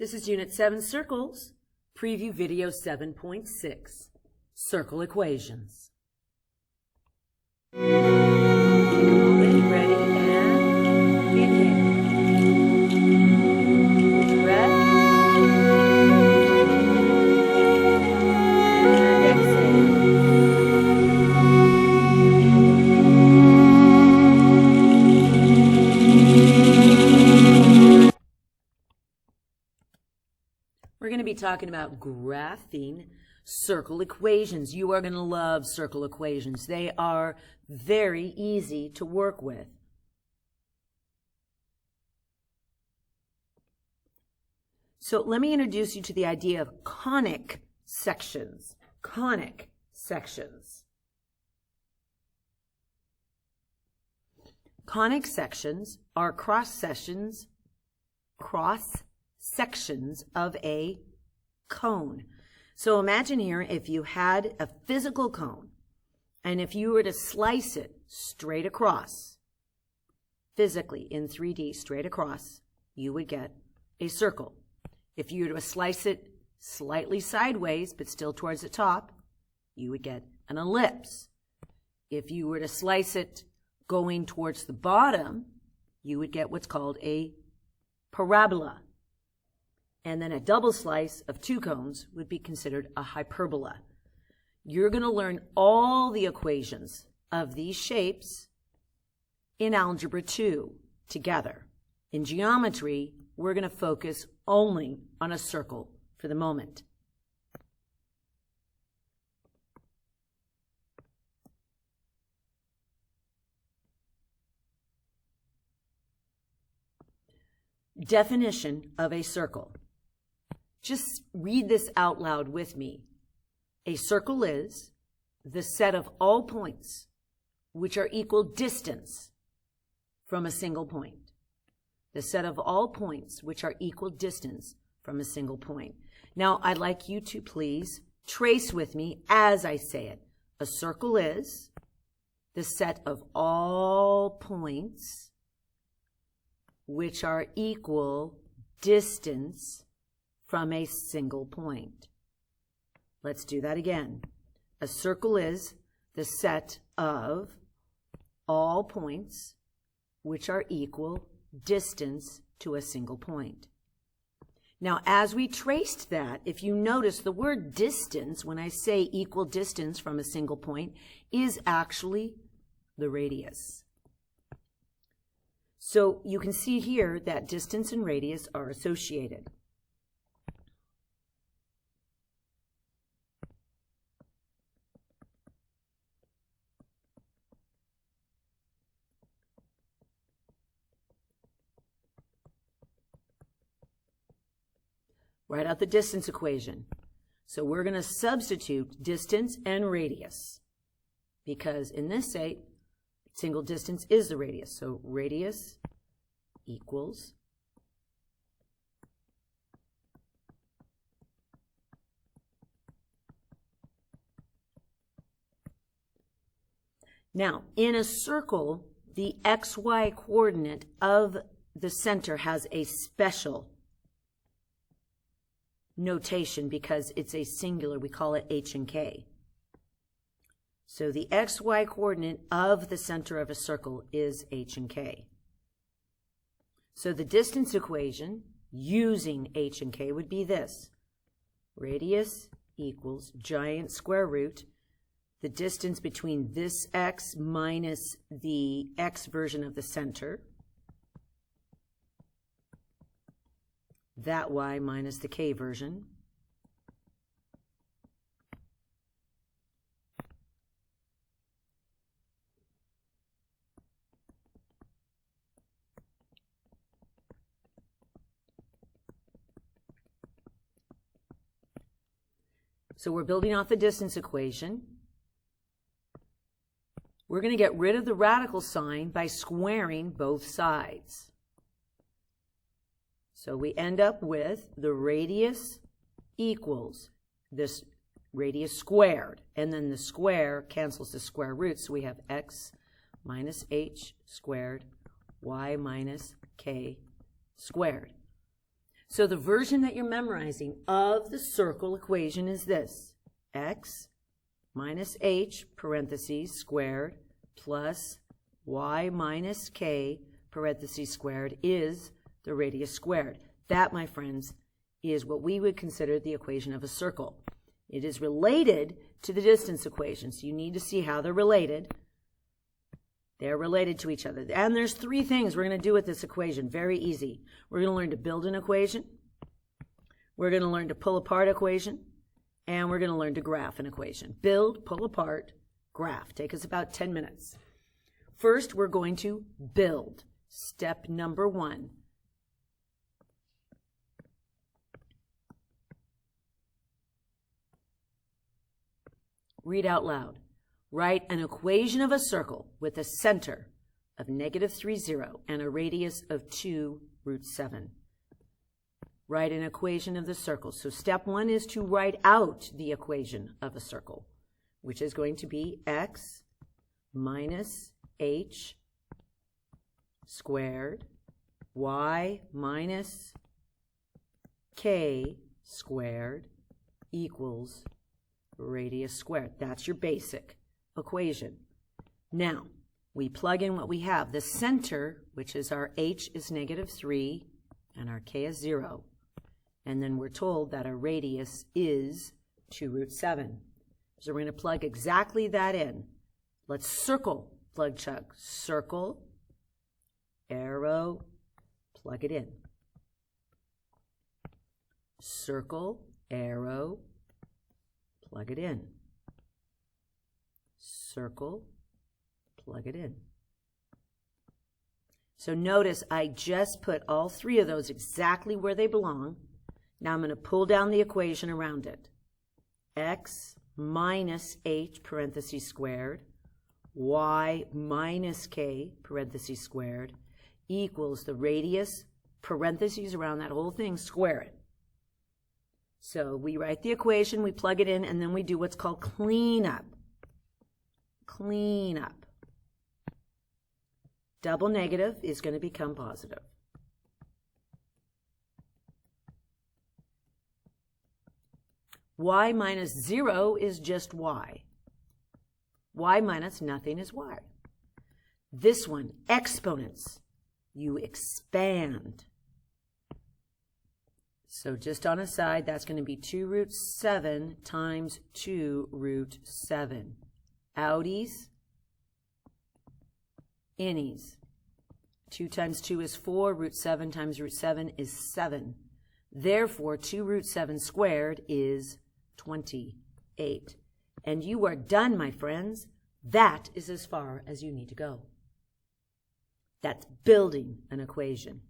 This is Unit 7 Circles, Preview Video 7.6, Circle Equations. Take a moment, ready, and inhale. Hold your breath. And exhale. We're going to be talking about graphing circle equations. You are going to love circle equations. They are very easy to work with. So let me introduce you to the idea of conic sections. Conic sections. Conic sections are cross sections of a cone. So imagine here if you had a physical cone, and if you were to slice it straight across, physically in 3D straight across, you would get a circle. If you were to slice it slightly sideways, but still towards the top, you would get an ellipse. If you were to slice it going towards the bottom, you would get what's called a parabola. And then a double slice of two cones would be considered a hyperbola. You're going to learn all the equations of these shapes in Algebra 2 together. In geometry, we're going to focus only on a circle for the moment. Definition of a circle. Just read this out loud with me. A circle is the set of all points which are equal distance from a single point. The set of all points which are equal distance from a single point. Now, I'd like you to please trace with me as I say it. A circle is the set of all points which are equal distance from a single point. Let's do that again. A circle is the set of all points which are equal distance to a single point. Now, as we traced that, if you notice the word distance, when I say equal distance from a single point, is actually the radius. So you can see here that distance and radius are associated. Write out the distance equation. So we're going to substitute distance and radius because in this case, single distance is the radius. So radius equals now in a circle, the XY coordinate of the center has a special notation because it's a singular. We call it H and K. So the XY coordinate of the center of a circle is H and K. So the distance equation using H and K would be this. Radius equals giant square root, the distance between this X minus the X version of the center, that Y minus the K version, so we're building off the distance equation. We're going to get rid of the radical sign by squaring both sides. So we end up with the radius equals this radius squared, and then the square cancels the square root, so we have x minus h squared, y minus k squared. So the version that you're memorizing of the circle equation is this: x minus h parentheses squared plus y minus k parentheses squared is the radius squared. That, my friends, is what we would consider the equation of a circle. It is related to the distance equation, so you need to see how they're related. They're related to each other. And there's three things we're going to do with this equation. Very easy. We're going to learn to build an equation. We're going to learn to pull apart equation. And we're going to learn to graph an equation. Build, pull apart, graph. Take us about 10 minutes. First, we're going to build. Step number 1. Read out loud. Write an equation of a circle with a center of -3, 0 and a radius of 2 root 7. Write an equation of the circle. So step 1 is to write out the equation of a circle, which is going to be x minus h squared, y minus k squared equals radius squared. That's your basic equation. Now, we plug in what we have. The center, which is our h is -3 and our k is 0. And then we're told that our radius is 2 root 7. So we're going to plug exactly that in. Let's circle, plug, chug. Circle, arrow, plug it in. Circle, arrow, plug it in. Circle, plug it in. So notice I just put all three of those exactly where they belong. Now I'm going to pull down the equation around it. X minus h parentheses squared, y minus k parentheses squared equals the radius parentheses around that whole thing, square it. So we write the equation, we plug it in, and then we do what's called cleanup. Cleanup. Double negative is going to become positive. Y minus 0 is just y. Y minus nothing is y. This one, exponents, you expand. So just on a side, that's going to be 2 root 7 times 2 root 7. Outies, innies. 2 times 2 is 4. Root 7 times root 7 is 7. Therefore, 2 root 7 squared is 28. And you are done, my friends. That is as far as you need to go. That's building an equation.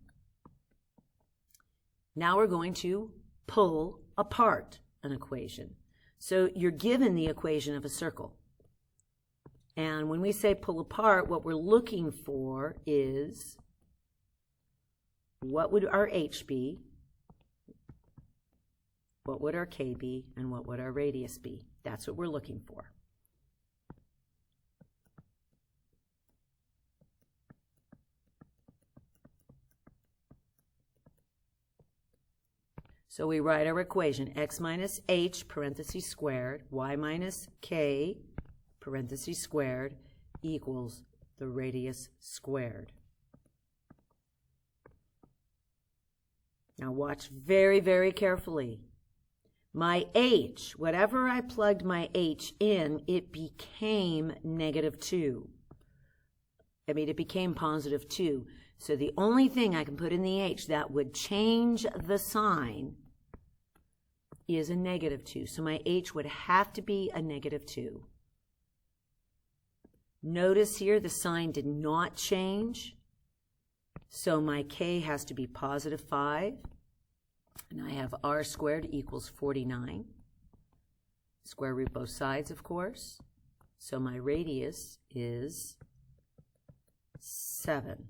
Now we're going to pull apart an equation. So you're given the equation of a circle. And when we say pull apart, what we're looking for is what would our h be, what would our k be, and what would our radius be. That's what we're looking for. So we write our equation, x minus h parentheses squared, y minus k parentheses squared equals the radius squared. Now watch very, very carefully. My h, whatever I plugged my h in, it became -2. It became +2. So the only thing I can put in the h that would change the sign is a -2. So my h would have to be a -2. Notice here the sign did not change. So my k has to be +5. And I have r squared equals 49. Square root both sides, of course. So my radius is 7.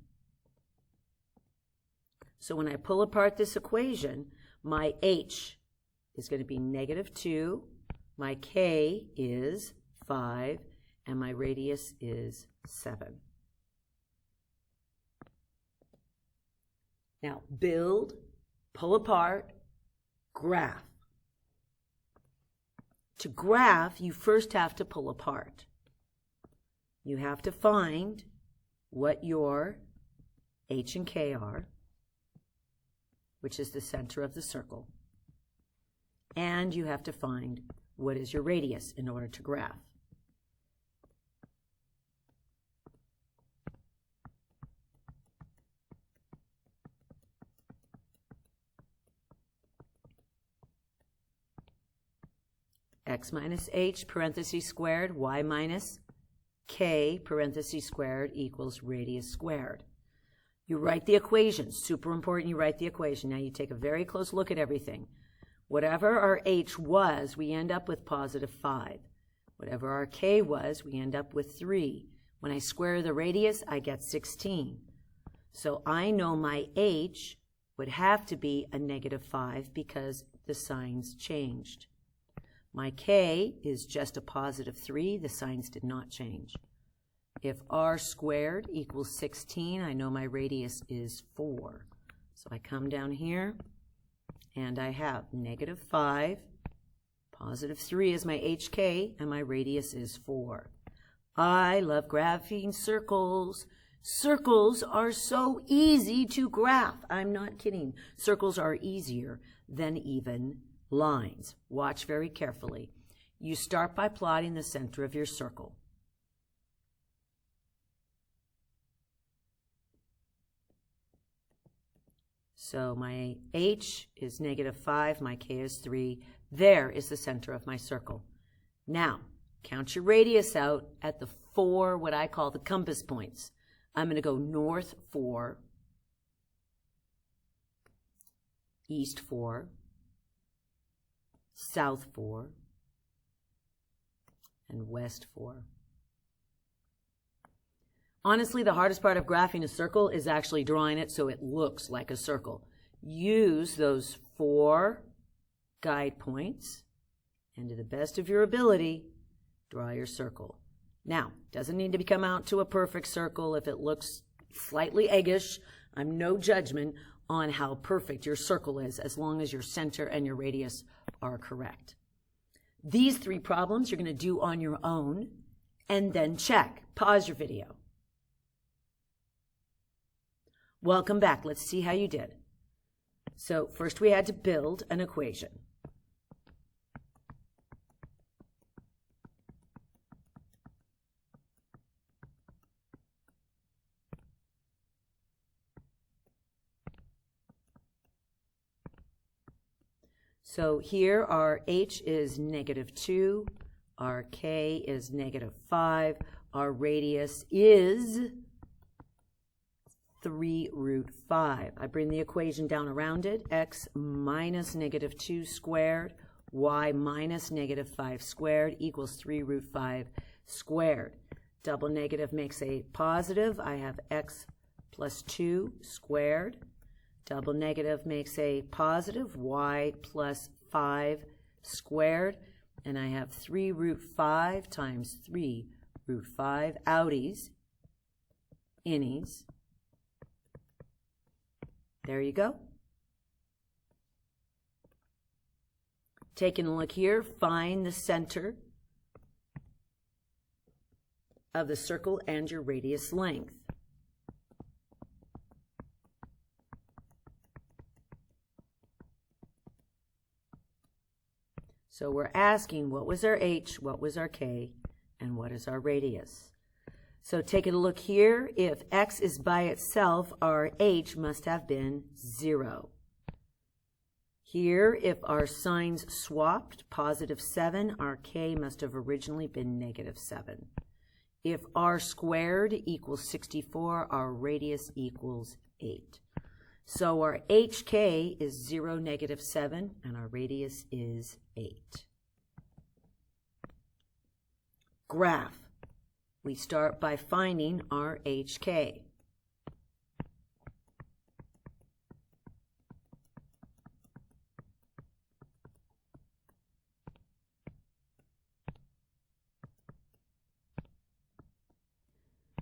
So when I pull apart this equation, my h is going to be -2, my k is 5, and my radius is 7. Now build, pull apart, graph. To graph, you first have to pull apart. You have to find what your h and k are, which is the center of the circle, and you have to find what is your radius in order to graph. X minus h parentheses squared, y minus k parentheses squared equals radius squared. You write the equation. Super important you write the equation. Now you take a very close look at everything. Whatever our h was, we end up with positive 5. Whatever our k was, we end up with 3. When I square the radius, I get 16. So I know my h would have to be a negative 5 because the signs changed. My k is just a positive 3. The signs did not change. If r squared equals 16, I know my radius is 4. So I come down here, and I have negative 5, positive 3 is my hk, and my radius is 4. I love graphing circles. Circles are so easy to graph. I'm not kidding. Circles are easier than even lines. Watch very carefully. You start by plotting the center of your circle. So my h is negative 5, my k is 3. There is the center of my circle. Now, count your radius out at the 4, what I call the compass points. I'm going to go north 4, east 4, south 4, and west 4. Honestly, the hardest part of graphing a circle is actually drawing it so it looks like a circle. Use those 4 guide points, and to the best of your ability, draw your circle. Now, doesn't need to become out to a perfect circle. If it looks slightly eggish, I'm no judgment on how perfect your circle is, as long as your center and your radius are correct. These 3 problems you're going to do on your own, and then check. Pause your video. Welcome back. Let's see how you did. So first we had to build an equation. So here our h is negative 2, our k is negative 5, our radius is 3 root 5. I bring the equation down around it. X minus negative 2 squared, y minus negative 5 squared equals 3 root 5 squared. Double negative makes a positive. I have x plus 2 squared. Double negative makes a positive, y plus 5 squared. And I have 3 root 5 times 3 root 5, outies, innies. There you go. Taking a look here, find the center of the circle and your radius length. So we're asking what was our h, what was our k, and what is our radius. So taking a look here, if x is by itself, our h must have been 0. Here, if our signs swapped, positive 7, our k must have originally been negative 7. If r squared equals 64, our radius equals 8. So our hk is 0, negative 7, and our radius is 8. Graph. We start by finding our hk.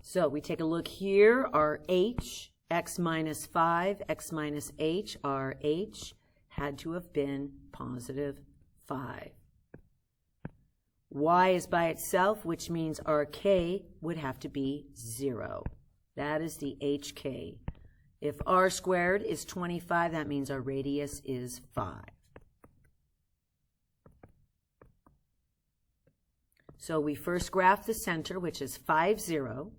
So we take a look here. Our h x minus 5, x minus h, our h had to have been positive 5. Y is by itself, which means our k would have to be 0. That is the hk. If r squared is 25, that means our radius is 5. So we first graph the center, which is 5, 0.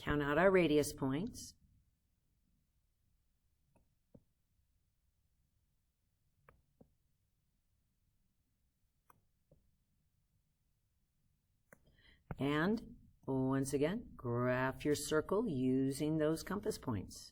Count out our radius points. And once again, graph your circle using those compass points.